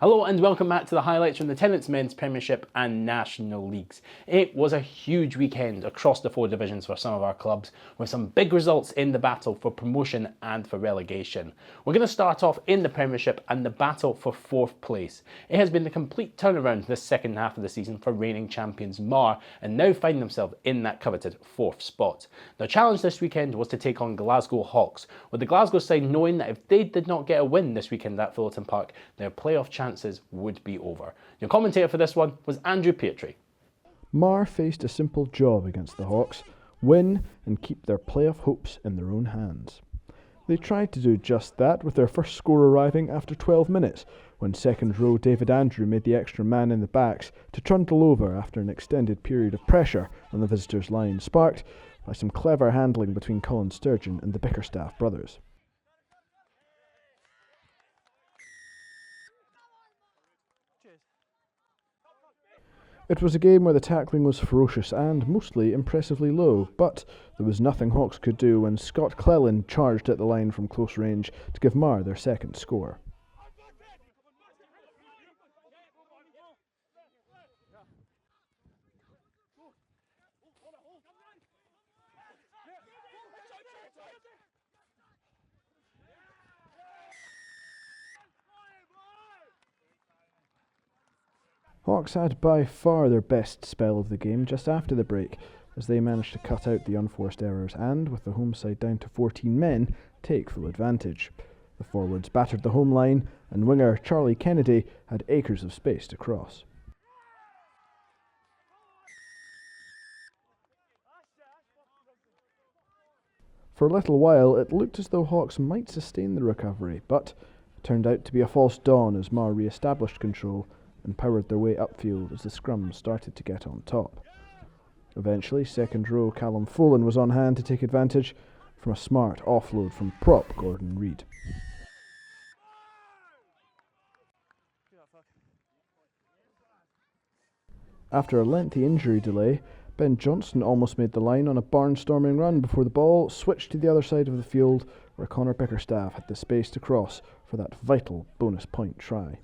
Hello and welcome back to the highlights from the Tennent's Men's Premiership and National Leagues. It was a huge weekend across the four divisions for some of our clubs, with some big results in the battle for promotion and for relegation. We're going to start off in the Premiership and the battle for fourth place. It has been the complete turnaround this second half of the season for reigning champions Mar, and now find themselves in that coveted fourth spot. Their challenge this weekend was to take on Glasgow Hawks, with the Glasgow side knowing that if they did not get a win this weekend at Fullerton Park, their playoff chances would be over. Your commentator for this one was Andrew Pietri. Mar faced a simple job against the Hawks: win and keep their playoff hopes in their own hands. They tried to do just that, with their first score arriving after 12 minutes, when second row David Andrew made the extra man in the backs to trundle over after an extended period of pressure on the visitors' line, sparked by some clever handling between Colin Sturgeon and the Bickerstaff brothers. It was a game where the tackling was ferocious and mostly impressively low, but there was nothing Hawks could do when Scott Cleland charged at the line from close range to give Mar their second score. Hawks had by far their best spell of the game just after the break, as they managed to cut out the unforced errors and, with the home side down to 14 men, take full advantage. The forwards battered the home line, and winger Charlie Kennedy had acres of space to cross. For a little while it looked as though Hawks might sustain the recovery, but it turned out to be a false dawn as Mar re-established control and powered their way upfield as the scrum started to get on top. Eventually, second row Callum Folan was on hand to take advantage from a smart offload from prop Gordon Reid. After a lengthy injury delay, Ben Johnson almost made the line on a barnstorming run before the ball switched to the other side of the field, where Connor Bickerstaff had the space to cross for that vital bonus point try.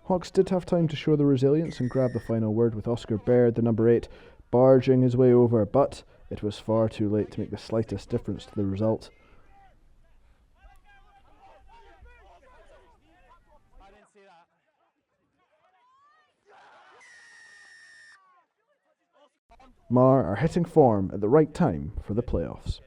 Hawks did have time to show their resilience and grab the final word, with Oscar Baird, the number 8, barging his way over, but it was far too late to make the slightest difference to the result. Mar are hitting form at the right time for the playoffs.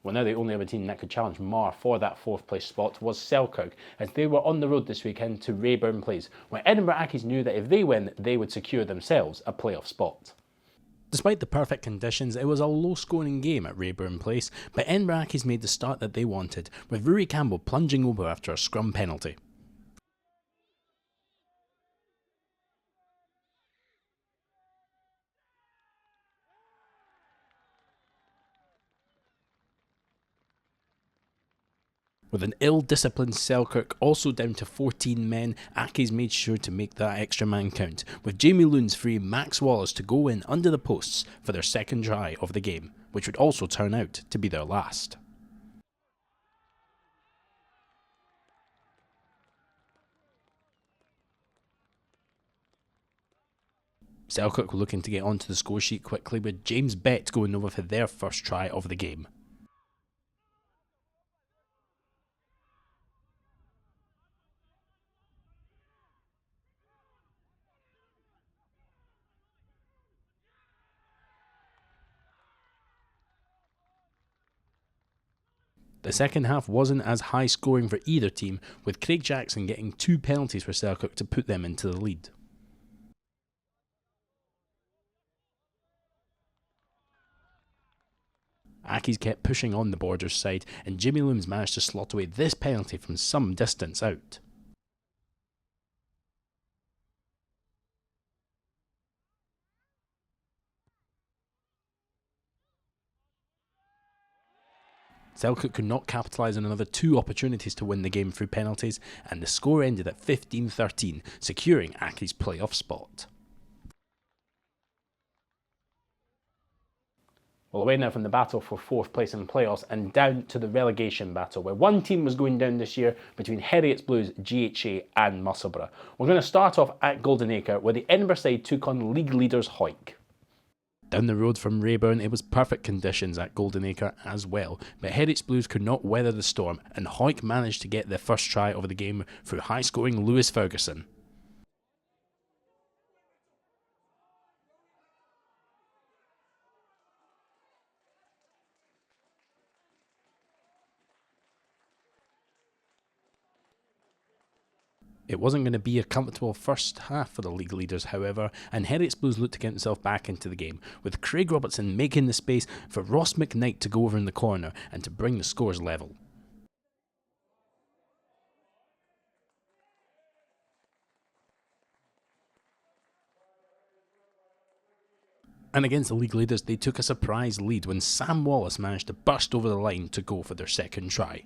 Well, now the only other team that could challenge Mar for that fourth place spot was Selkirk, as they were on the road this weekend to Rayburn Place, where Edinburgh Accies knew that if they win, they would secure themselves a playoff spot. Despite the perfect conditions, it was a low-scoring game at Rayburn Place, but Edinburgh Accies made the start that they wanted, with Rory Campbell plunging over after a scrum penalty. With an ill-disciplined Selkirk also down to 14 men, Accies made sure to make that extra man count, with Jamie Loon's free Max Wallace to go in under the posts for their second try of the game, which would also turn out to be their last. Selkirk were looking to get onto the score sheet quickly, with James Bett going over for their first try of the game. The second half wasn't as high scoring for either team, with Craig Jackson getting 2 penalties for Selkirk to put them into the lead. Accies kept pushing on the Borders side, and Jimmy Looms managed to slot away this penalty from some distance out. Selkirk could not capitalise on another 2 opportunities to win the game through penalties, and the score ended at 15-13, securing Accies' playoff spot. Well, away now from the battle for 4th place in playoffs and down to the relegation battle, where one team was going down this year between Heriot's Blues, GHA and Musselburgh. We're going to start off at Golden Acre, where the Edinburgh side took on league leaders Hawick. Down the road from Rayburn, it was perfect conditions at Golden Acre as well, but Heriot's Blues could not weather the storm, and Hawick managed to get their first try over the game through high-scoring Lewis Ferguson. It wasn't going to be a comfortable first half for the league leaders, however, and Heriot's Blues looked to get himself back into the game, with Craig Robertson making the space for Ross McKnight to go over in the corner and to bring the scores level. And against the league leaders, they took a surprise lead when Sam Wallace managed to burst over the line to go for their second try.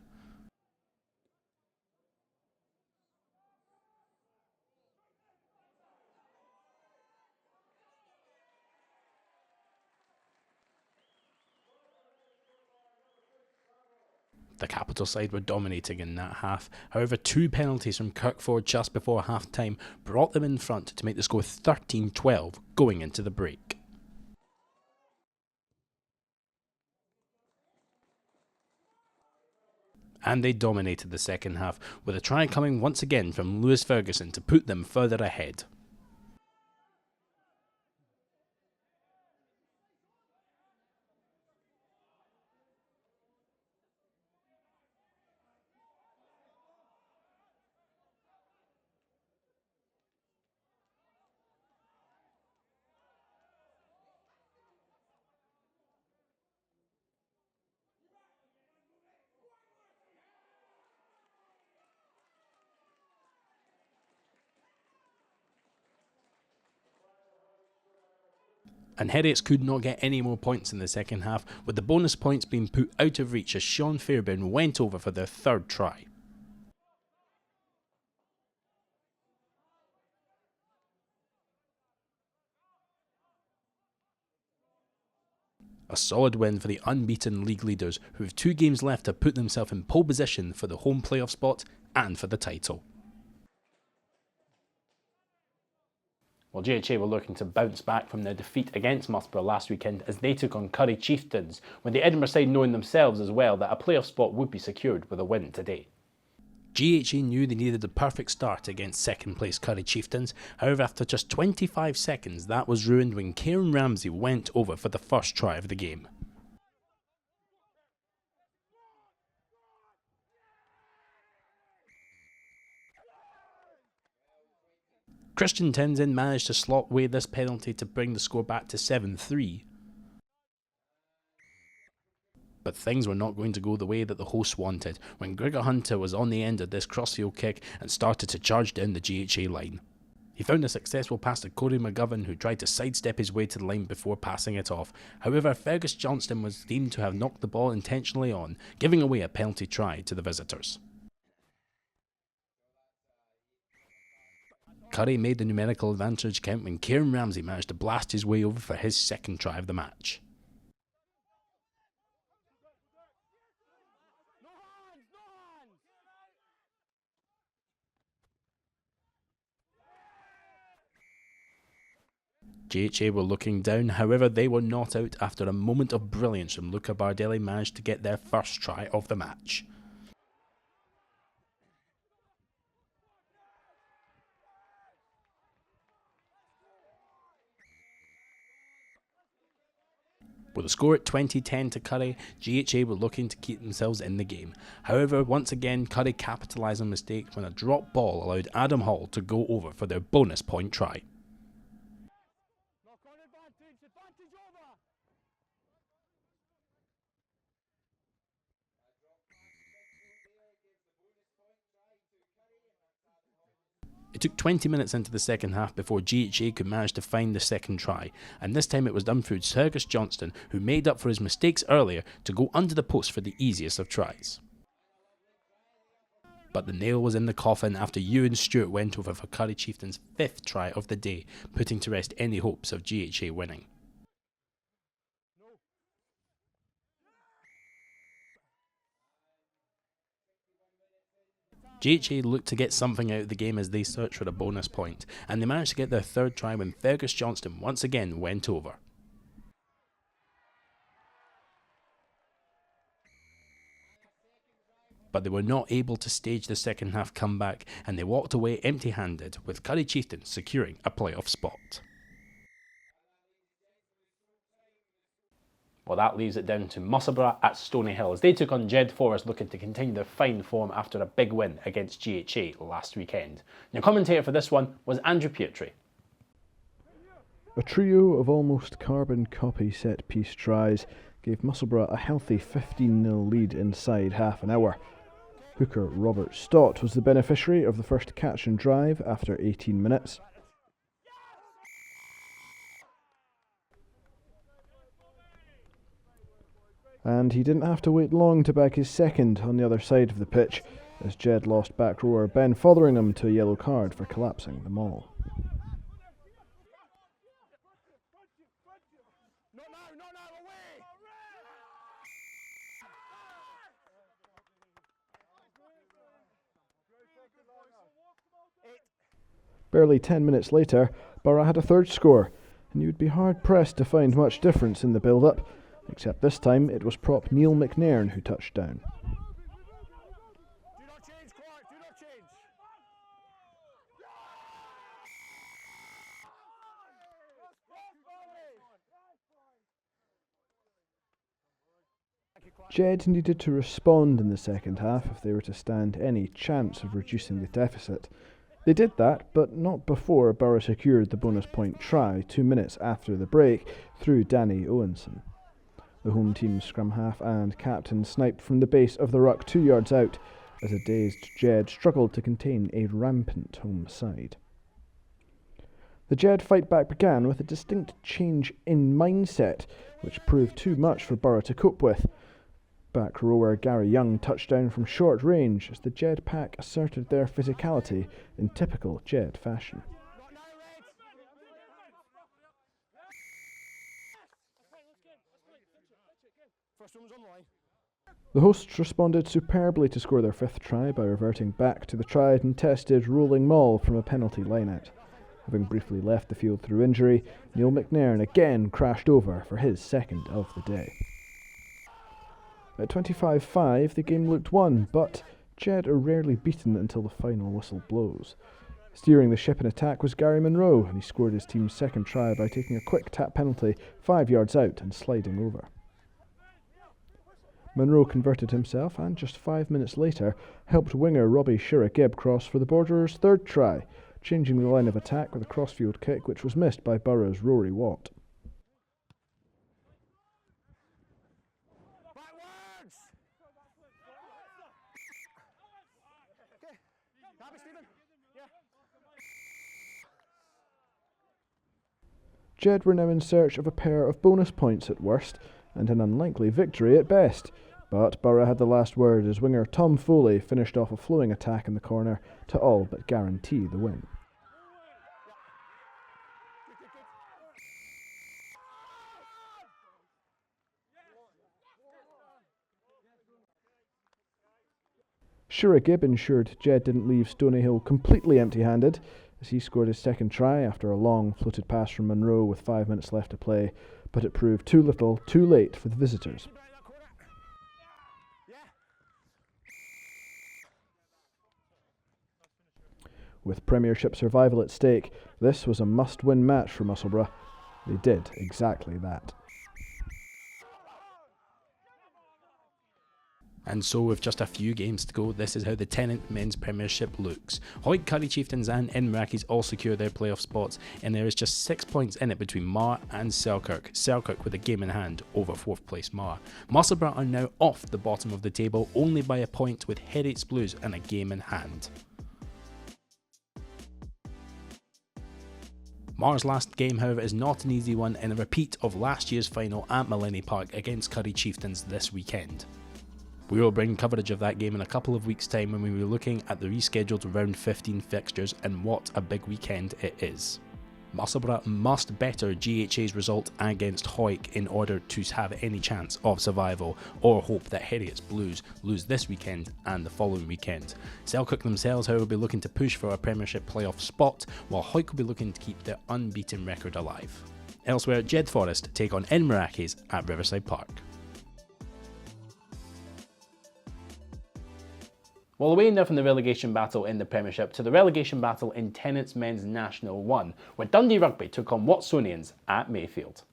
The Capital side were dominating in that half, however 2 penalties from Kirkford just before half time brought them in front to make the score 13-12 going into the break. And they dominated the second half, with a try coming once again from Lewis Ferguson to put them further ahead. And Heriot's could not get any more points in the second half, with the bonus points being put out of reach as Sean Fairbairn went over for their third try. A solid win for the unbeaten league leaders, who have 2 games left to put themselves in pole position for the home playoff spot and for the title. Well, GHA were looking to bounce back from their defeat against Musselburgh last weekend as they took on Curry Chieftains, with the Edinburgh side knowing themselves as well that a playoff spot would be secured with a win today. GHA knew they needed the perfect start against second place Curry Chieftains, however after just 25 seconds that was ruined when Kieran Ramsey went over for the first try of the game. Christian Tenzin managed to slot away this penalty to bring the score back to 7-3. But things were not going to go the way that the hosts wanted when Gregor Hunter was on the end of this crossfield kick and started to charge down the GHA line. He found a successful pass to Corey McGovern, who tried to sidestep his way to the line before passing it off. However, Fergus Johnston was deemed to have knocked the ball intentionally on, giving away a penalty try to the visitors. Curry made the numerical advantage count when Kieran Ramsey managed to blast his way over for his second try of the match. GHA were looking down, however they were not out after a moment of brilliance from Luca Bardelli managed to get their first try of the match. With the score at 20-10 to Curry, GHA were looking to keep themselves in the game. However, once again, Curry capitalised on a mistake when a drop ball allowed Adam Hall to go over for their bonus point try. It took 20 minutes into the second half before GHA could manage to find the second try, and this time it was done through Fergus Johnston, who made up for his mistakes earlier to go under the post for the easiest of tries. But the nail was in the coffin after Ewan Stewart went over for Curry Chieftain's 5th try of the day, putting to rest any hopes of GHA winning. GHA looked to get something out of the game as they searched for a bonus point, and they managed to get their third try when Fergus Johnston once again went over. But they were not able to stage the second half comeback, and they walked away empty-handed, with Curry Chieftains securing a playoff spot. Well, that leaves it down to Musselburgh at Stony Hill as they took on Jed Forest, looking to continue their fine form after a big win against GHA last weekend. Your commentator for this one was Andrew Pietri. A trio of almost carbon copy set-piece tries gave Musselburgh a healthy 15-0 lead inside half an hour. Hooker Robert Stott was the beneficiary of the first catch and drive after 18 minutes. And he didn't have to wait long to bag his second on the other side of the pitch, as Jed lost back rower Ben Fotheringham to a yellow card for collapsing the maul. Barely 10 minutes later, Borough had a third score, and you would be hard-pressed to find much difference in the build-up, except this time it was prop Neil McNairn who touched down. Jed needed to respond in the second half if they were to stand any chance of reducing the deficit. They did that, but not before Borough secured the bonus point try 2 minutes after the break through Danny Owenson. The home team's scrum half and captain sniped from the base of the ruck 2 yards out as a dazed Jed struggled to contain a rampant home side. The Jed fight back began with a distinct change in mindset, which proved too much for Borough to cope with. Back rower Gary Young touched down from short range as the Jed pack asserted their physicality in typical Jed fashion. The hosts responded superbly to score their fifth try by reverting back to the tried and tested rolling maul from a penalty line-out. Having briefly left the field through injury, Neil McNairn again crashed over for his second of the day. At 25-5, the game looked won, but Jed are rarely beaten until the final whistle blows. Steering the ship in attack was Gary Munro, and he scored his team's second try by taking a quick tap penalty 5 yards out and sliding over. Munro converted himself and just 5 minutes later helped winger Robbie Shira-Gibb cross for the Borderers' third try, changing the line of attack with a crossfield kick which was missed by Borough's Rory Watt. Jed were now in search of a pair of bonus points at worst, and an unlikely victory at best, but Borough had the last word as winger Tom Foley finished off a flowing attack in the corner to all but guarantee the win. Shira-Gibb ensured Jed didn't leave Stony Hill completely empty-handed, as he scored his second try after a long floated pass from Munro with 5 minutes left to play, but it proved too little, too late for the visitors. With Premiership survival at stake, this was a must-win match for Musselburgh. They did exactly that. And so with just a few games to go, this is how the Tennent Men's Premiership looks. Hawick, Curry Chieftains and Inverrackies all secure their playoff spots, and there is just 6 points in it between Mar and Selkirk. Selkirk with a game in hand over 4th place Mar. Musselburgh are now off the bottom of the table only by a point with Heriot's Blues and a game in hand. Mar's last game, however, is not an easy one in a repeat of last year's final at Millennium Park against Curry Chieftains this weekend. We will bring coverage of that game in a couple of weeks' time when we will be looking at the rescheduled round 15 fixtures and what a big weekend it is. Musselburgh must better GHA's result against Hawick in order to have any chance of survival, or hope that Heriot's Blues lose this weekend and the following weekend. Selkirk themselves, however, will be looking to push for a Premiership playoff spot, while Hawick will be looking to keep their unbeaten record alive. Elsewhere, Jed Forest take on Inverachys at Riverside Park. Well, away now from the relegation battle in the Premiership to the relegation battle in Tennent's Men's National 1, where Dundee Rugby took on Watsonians at Mayfield.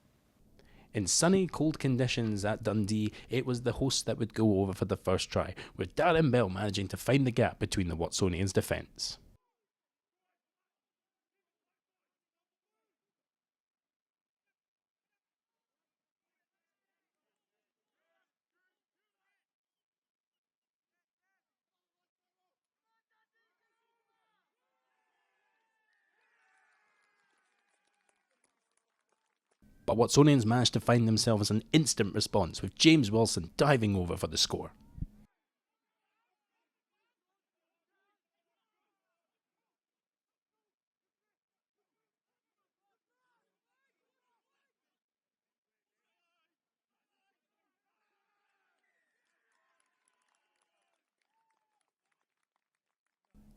In sunny, cold conditions at Dundee, it was the hosts that would go over for the first try, with Darren Bell managing to find the gap between the Watsonians' defence. But Watsonians managed to find themselves an instant response, with James Wilson diving over for the score.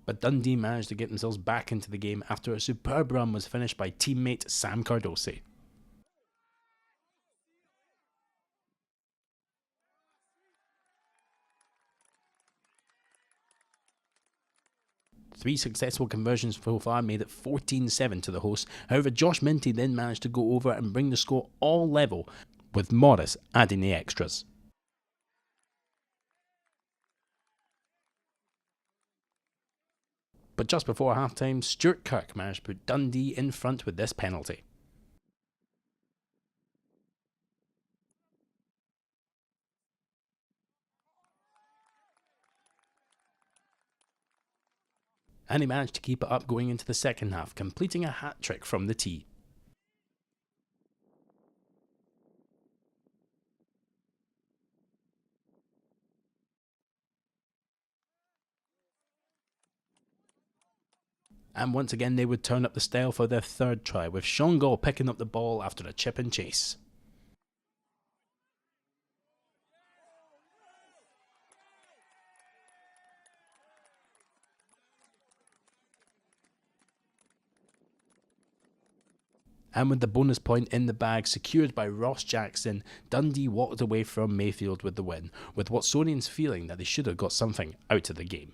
But Dundee managed to get themselves back into the game after a superb run was finished by teammate Sam Cardosi. Three successful conversions so far made it 14-7 to the hosts. However, Josh Minty then managed to go over and bring the score all level, with Morris adding the extras. But just before half-time, Stuart Kirk managed to put Dundee in front with this penalty. And he managed to keep it up going into the second half, completing a hat-trick from the tee. And once again they would turn up the style for their third try, with Sean Gall picking up the ball after a chip and chase. And with the bonus point in the bag secured by Ross Jackson, Dundee walked away from Mayfield with the win, with Watsonians feeling that they should have got something out of the game.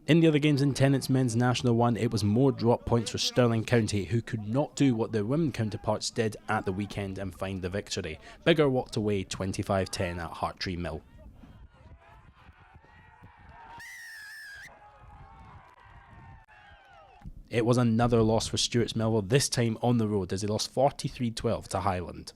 In the other games in Tennent's Men's National 1, it was more drop points for Stirling County, who could not do what their women counterparts did at the weekend and find the victory. Biggar walked away 25-10 at Hartree Mill. It was another loss for Stuart's Millwall, this time on the road, as they lost 43-12 to Highland.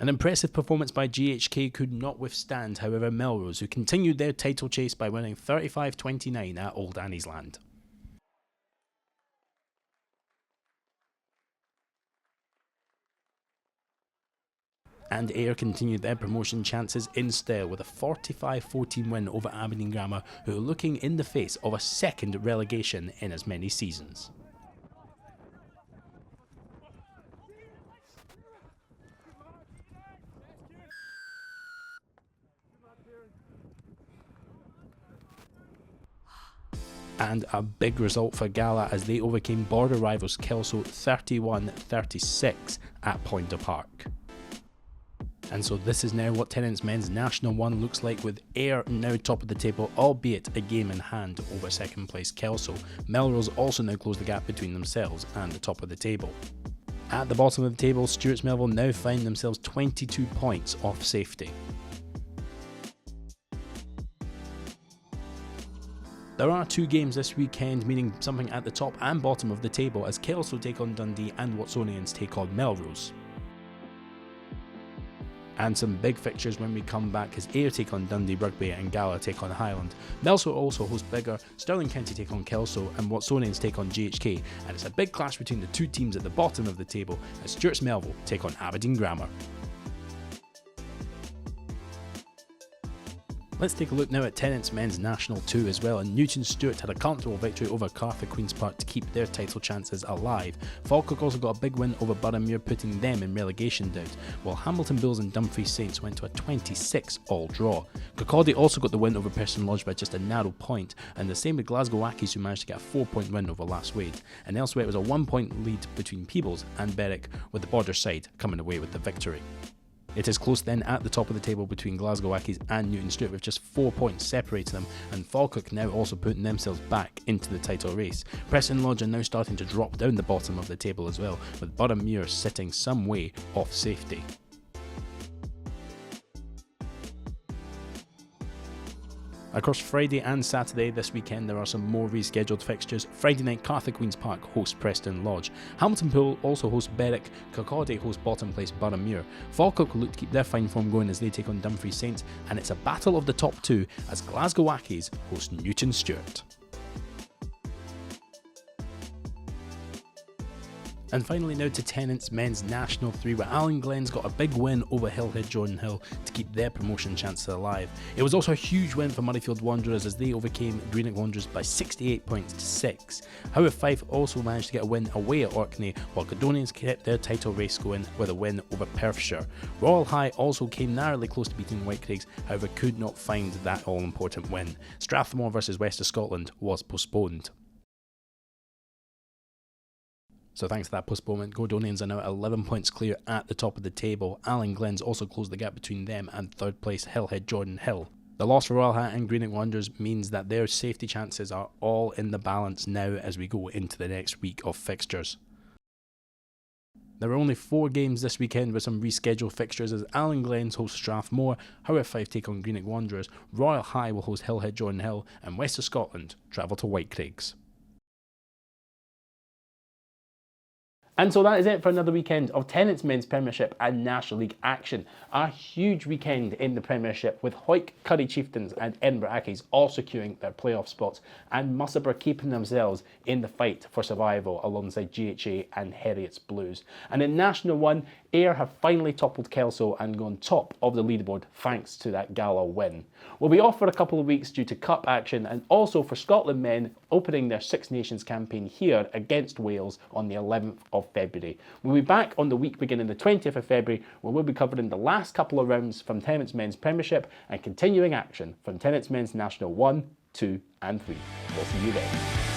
An impressive performance by GHK could not withstand, however, Melrose, who continued their title chase by winning 35-29 at Old Anniesland. And Ayr continued their promotion chances in style with a 45-14 win over Aberdeen Grammar, who are looking in the face of a second relegation in as many seasons. And a big result for Gala as they overcame border rivals Kelso 31-36 at Pointer Park. And so this is now what Tennent's Men's National 1 looks like, with Ayr now top of the table, albeit a game in hand over second place Kelso. Melrose also now close the gap between themselves and the top of the table. At the bottom of the table, Stuart's Melville now find themselves 22 points off safety. There are two games this weekend, meaning something at the top and bottom of the table, as Kelso take on Dundee and Watsonians take on Melrose. And some big fixtures when we come back as Ayr take on Dundee Rugby and Gala take on Highland. Melso also host Biggar, Stirling County take on Kelso and Watsonians take on GHK, and it's a big clash between the two teams at the bottom of the table as Stewart's Melville take on Aberdeen Grammar. Let's take a look now at Tennent's Men's National 2 as well, and Newton Stewart had a comfortable victory over Cardiff Queen's Park to keep their title chances alive. Falkirk also got a big win over Boroughmuir, putting them in relegation doubt, while Hamilton Bulls and Dumfries Saints went to a 26-all draw. Kirkcaldy also got the win over Preston Lodge by just a narrow point, and the same with Glasgow Accies, who managed to get a 4-point win over Last Wade. And elsewhere it was a 1-point lead between Peebles and Berwick, with the Border side coming away with the victory. It is close then at the top of the table between Glasgow Accies and Newton Stewart, with just 4 points separating them, and Falkirk now also putting themselves back into the title race. Preston Lodge are now starting to drop down the bottom of the table as well, with Boroughmuir sitting some way off safety. Across Friday and Saturday this weekend there are some more rescheduled fixtures. Friday night Cardiff Queen's Park hosts Preston Lodge. Hamilton Pool also hosts Berwick. Kirkcaldy hosts bottom place Boroughmuir. Falkirk will look to keep their fine form going as they take on Dumfries Saints, and it's a battle of the top two as Glasgow Accies host Newton Stewart. And finally now to Tennent's Men's National 3, where Alan Glenn's got a big win over Hillhead Jordan Hill to keep their promotion chances alive. It was also a huge win for Murrayfield Wanderers as they overcame Greenock Wanderers by 68 points to 6. However, Fife also managed to get a win away at Orkney, while Caledonians kept their title race going with a win over Perthshire. Royal High also came narrowly close to beating Whitegreaves, however could not find that all-important win. Strathmore vs West of Scotland was postponed. So thanks to that postponement, Caledonians are now 11 points clear at the top of the table. Alan Glenn's also closed the gap between them and third place Hillhead Jordan Hill. The loss for Royal Hat and Greenock Wanderers means that their safety chances are all in the balance now as we go into the next week of fixtures. There are only 4 games this weekend with some rescheduled fixtures as Alan Glenn's host Strathmore, Howick Fife take on Greenock Wanderers, Royal High will host Hillhead Jordan Hill, and West of Scotland travel to Whitegreaves. And so that is it for another weekend of Tennent's Men's Premiership and National League action. A huge weekend in the Premiership with Hawick, Curry Chieftains and Edinburgh Accies all securing their playoff spots, and Musselburgh keeping themselves in the fight for survival alongside GHA and Heriot's Blues. And in National 1, Ayr have finally toppled Kelso and gone top of the leaderboard thanks to that Gala win. We'll be off for a couple of weeks due to cup action, and also for Scotland men opening their Six Nations campaign here against Wales on the 11th of February. We'll be back on the week beginning the 20th of February, where we'll be covering the last couple of rounds from Tennent's Men's Premiership and continuing action from Tennent's Men's National 1, 2 and 3. We'll see you then.